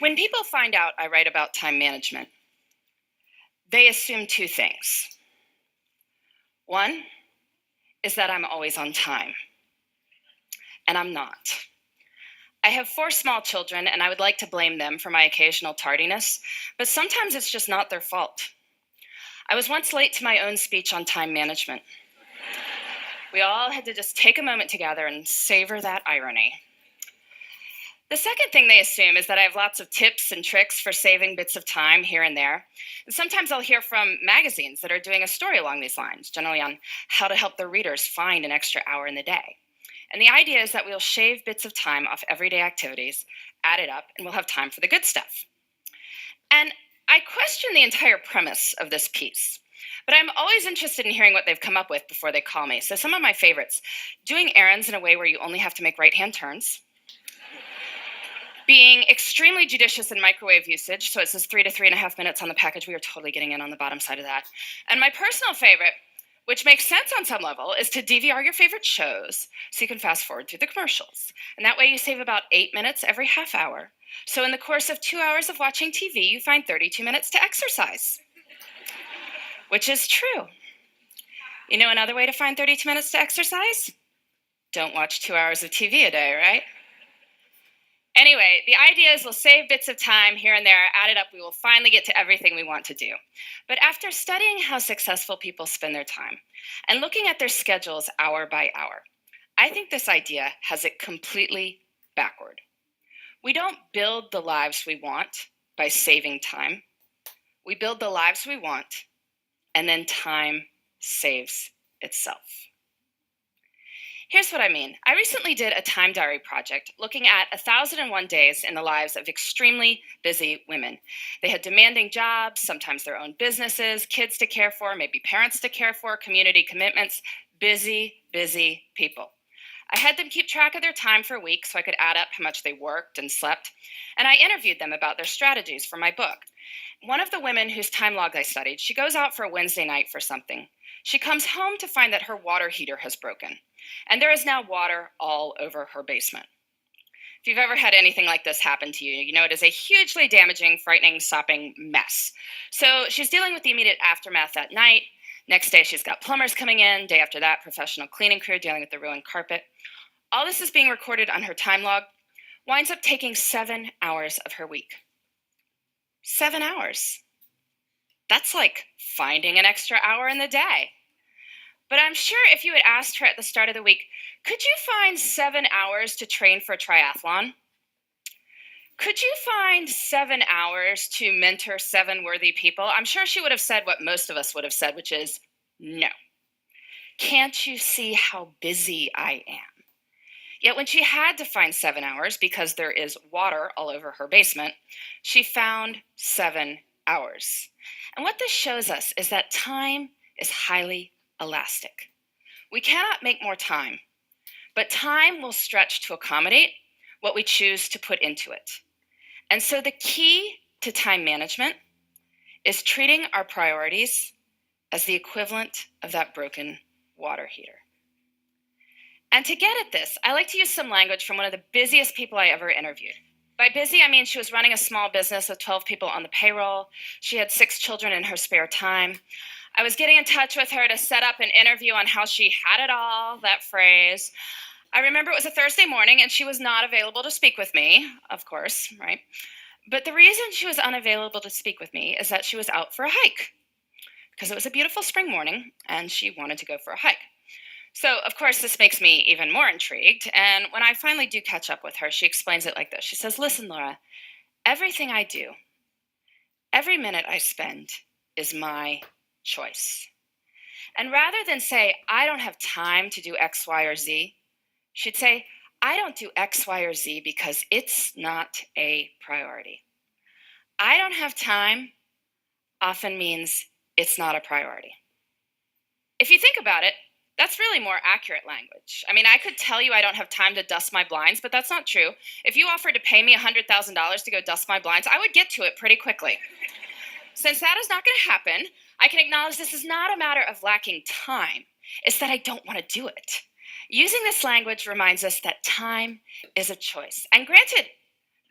When people find out I write about time management, they assume two things. One is that I'm always on time, and I'm not. I have 4 small children, and I would like to blame them for my occasional tardiness, but sometimes it's just not their fault. I was once late to my own speech on time management. We all had to just take a moment together and savor that irony. The second thing they assume is that I have lots of tips and tricks for saving bits of time here and there. And sometimes I'll hear from magazines that are doing a story along these lines, generally on how to help their readers find an extra hour in the day. And the idea is that we'll shave bits of time off everyday activities, add it up, and we'll have time for the good stuff. And I question the entire premise of this piece, but I'm always interested in hearing what they've come up with before they call me. So some of my favorites: doing errands in a way where you only have to make right-hand turns, being extremely judicious in microwave usage, so it says 3 to 3.5 minutes on the package. We are totally getting in on the bottom side of that. And my personal favorite, which makes sense on some level, is to DVR your favorite shows so you can fast forward through the commercials. And that way you save about 8 minutes every half hour. So in the course of 2 hours of watching TV, you find 32 minutes to exercise, which is true. You know another way to find 32 minutes to exercise? Don't watch 2 hours of TV a day, right? Anyway, the idea is we'll save bits of time here and there, add it up, we will finally get to everything we want to do. But after studying how successful people spend their time and looking at their schedules hour by hour, I think this idea has it completely backward. We don't build the lives we want by saving time. We build the lives we want, and then time saves itself. Here's what I mean. I recently did a time diary project looking at 1,001 days in the lives of extremely busy women. They had demanding jobs, sometimes their own businesses, kids to care for, maybe parents to care for, community commitments. Busy, busy people. I had them keep track of their time for a week so I could add up how much they worked and slept, and I interviewed them about their strategies for my book. One of the women whose time log I studied, she goes out for a Wednesday night for something. She comes home to find that her water heater has broken, and there is now water all over her basement. If you've ever had anything like this happen to you, you know it is a hugely damaging, frightening, sopping mess. So she's dealing with the immediate aftermath that night. Next day, she's got plumbers coming in. Day after that, professional cleaning crew dealing with the ruined carpet. All this is being recorded on her time log. Winds up taking 7 hours of her week. 7 hours. That's like finding an extra hour in the day. But I'm sure if you had asked her at the start of the week, could you find 7 hours to train for a triathlon? Could you find 7 hours to mentor 7 worthy people? I'm sure she would have said what most of us would have said, which is no. Can't you see how busy I am? Yet when she had to find 7 hours because there is water all over her basement, she found 7 hours. And what this shows us is that time is highly elastic. We cannot make more time, but time will stretch to accommodate what we choose to put into it. And so the key to time management is treating our priorities as the equivalent of that broken water heater. And to get at this, I like to use some language from one of the busiest people I ever interviewed. By busy, I mean she was running a small business with 12 people on the payroll. She had 6 children in her spare time. I was getting in touch with her to set up an interview on how she had it all, that phrase. I remember it was a Thursday morning and she was not available to speak with me, of course, right? But the reason she was unavailable to speak with me is that she was out for a hike because it was a beautiful spring morning and she wanted to go for a hike. So, of course, this makes me even more intrigued. And when I finally do catch up with her, she explains it like this. She says, listen, Laura, everything I do, every minute I spend is my choice. And rather than say, I don't have time to do X, Y, or Z, she'd say, I don't do X, Y, or Z because it's not a priority. I don't have time often means it's not a priority. If you think about it, that's really more accurate language. I mean, I could tell you I don't have time to dust my blinds, but that's not true. If you offered to pay me $100,000 to go dust my blinds, I would get to it pretty quickly. Since that is not going to happen, I can acknowledge this is not a matter of lacking time. It's that I don't want to do it. Using this language reminds us that time is a choice. And granted,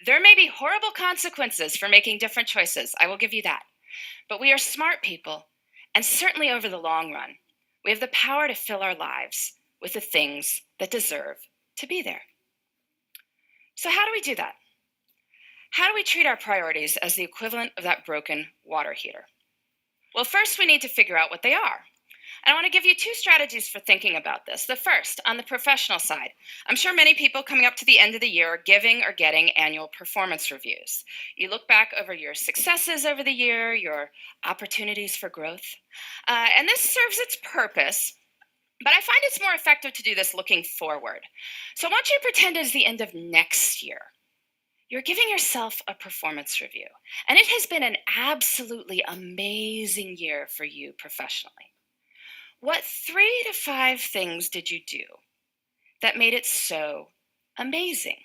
There may be horrible consequences for making different choices. I will give you that. But we are smart people, and certainly over the long run, we have the power to fill our lives with the things that deserve to be there. So, how do we do that? How do we treat our priorities as the equivalent of that broken water heater? Well, first, we need to figure out what they are. And I want to give you two strategies for thinking about this. The first, on the professional side, I'm sure many people coming up to the end of the year are giving or getting annual performance reviews. You look back over your successes over the year, your opportunities for growth, and this serves its purpose. But I find it's more effective to do this looking forward. So I want you to pretend it's the end of next year. You're giving yourself a performance review, and it has been an absolutely amazing year for you professionally. What 3 to 5 things did you do that made it so amazing?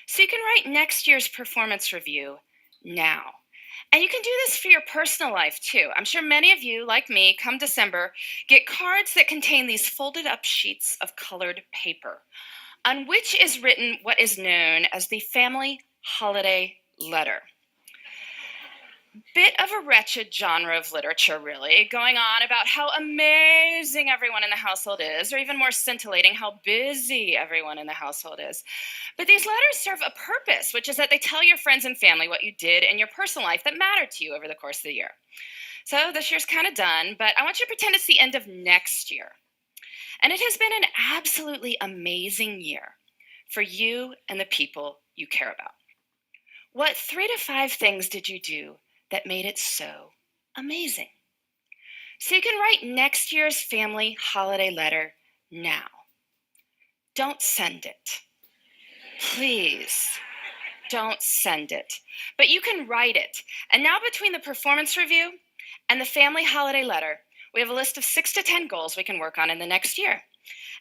So you can write next year's performance review now. And you can do this for your personal life too. I'm sure many of you, like me, come December, get cards that contain these folded up sheets of colored paper, on which is written what is known as the family holiday letter. Bit of a wretched genre of literature, really, going on about how amazing everyone in the household is, or even more scintillating, how busy everyone in the household is. But these letters serve a purpose, which is that they tell your friends and family what you did in your personal life that mattered to you over the course of the year. So this year's kind of done, but I want you to pretend it's the end of next year. And it has been an absolutely amazing year for you and the people you care about. What 3 to 5 things did you do that made it so amazing? So you can write next year's family holiday letter now. Don't send it. Please, don't send it. But you can write it. And now between the performance review and the family holiday letter, we have a list of 6 to 10 goals we can work on in the next year.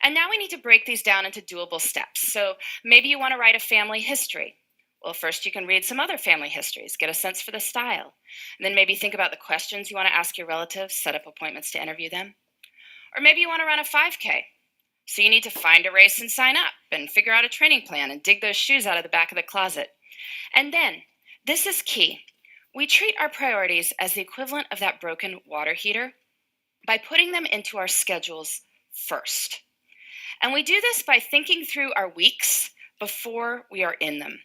And now we need to break these down into doable steps. So maybe you want to write a family history. Well, first you can read some other family histories, get a sense for the style, and then maybe think about the questions you want to ask your relatives, set up appointments to interview them. Or maybe you want to run a 5K. So you need to find a race and sign up and figure out a training plan and dig those shoes out of the back of the closet. And then, this is key, we treat our priorities as the equivalent of that broken water heater by putting them into our schedules first. And we do this by thinking through our weeks before we are in them.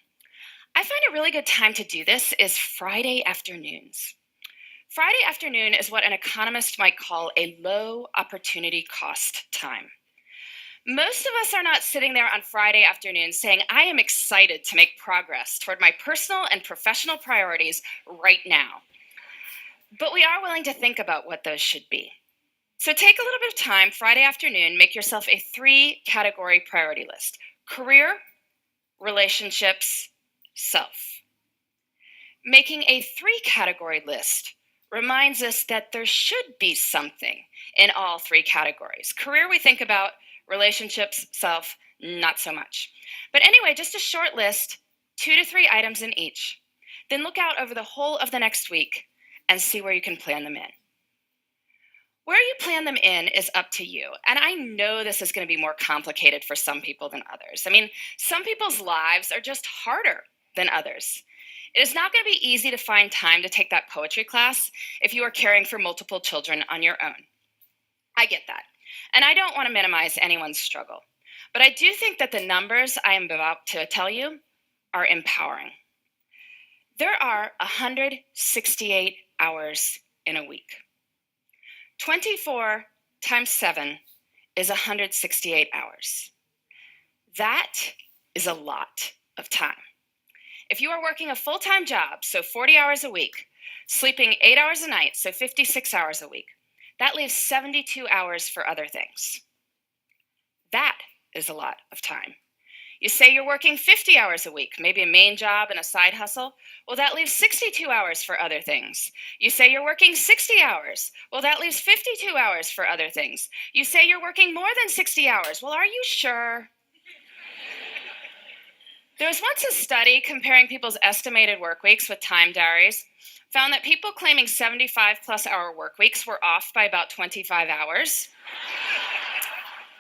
I find a really good time to do this is Friday afternoons. Friday afternoon is what an economist might call a low opportunity cost time. Most of us are not sitting there on Friday afternoon saying, I am excited to make progress toward my personal and professional priorities right now. But we are willing to think about what those should be. So take a little bit of time Friday afternoon, make yourself a 3-category priority list: career, relationships, self. Making a 3-category list reminds us that there should be something in all 3 categories. Career, we think about; relationships, self, not so much. But anyway, just a short list, 2 to 3 items in each. Then look out over the whole of the next week and see where you can plan them in. Where you plan them in is up to you. And I know this is going to be more complicated for some people than others. I mean, some people's lives are just harder than others. It is not going to be easy to find time to take that poetry class if you are caring for multiple children on your own. I get that. And I don't want to minimize anyone's struggle. But I do think that the numbers I am about to tell you are empowering. There are 168 hours in a week. 24 times 7 is 168 hours. That is a lot of time. If you are working a full-time job, so 40 hours a week, sleeping 8 hours a night, so 56 hours a week, that leaves 72 hours for other things. That is a lot of time. You say you're working 50 hours a week, maybe a main job and a side hustle. Well, that leaves 62 hours for other things. You say you're working 60 hours. Well, that leaves 52 hours for other things. You say you're working more than 60 hours. Well, are you sure? There was once a study comparing people's estimated work weeks with time diaries, found that people claiming 75-plus hour work weeks were off by about 25 hours.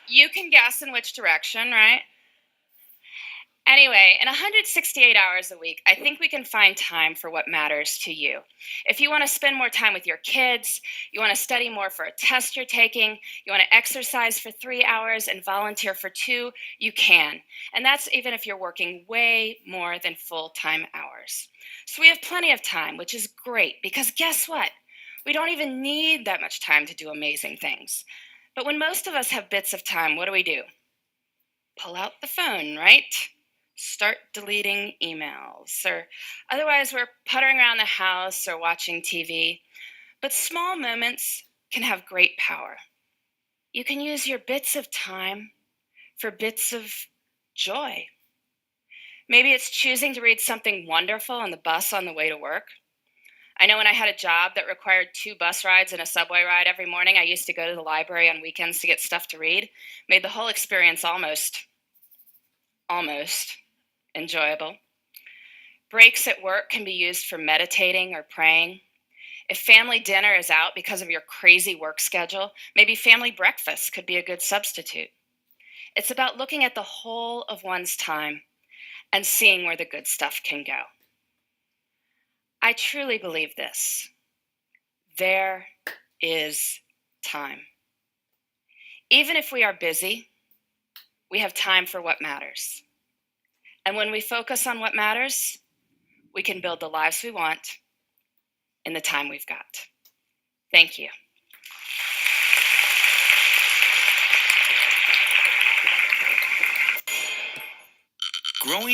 You can guess in which direction, right? Anyway, in 168 hours a week, I think we can find time for what matters to you. If you want to spend more time with your kids, you want to study more for a test you're taking, you want to exercise for 3 hours and volunteer for two, you can. And that's even if you're working way more than full time hours. So we have plenty of time, which is great because guess what? We don't even need that much time to do amazing things. But when most of us have bits of time, what do? Pull out the phone, right? Start deleting emails, or otherwise we're puttering around the house or watching TV. But small moments can have great power. You can use your bits of time for bits of joy. Maybe it's choosing to read something wonderful on the bus on the way to work. I know when I had a job that required 2 bus rides and a subway ride every morning, I used to go to the library on weekends to get stuff to read. Made the whole experience almost enjoyable. Breaks at work can be used for meditating or praying. If family dinner is out because of your crazy work schedule, maybe family breakfast could be a good substitute. It's about looking at the whole of one's time and seeing where the good stuff can go. I truly believe this. There is time. Even if we are busy, we have time for what matters. And when we focus on what matters, we can build the lives we want in the time we've got. Thank you. Growing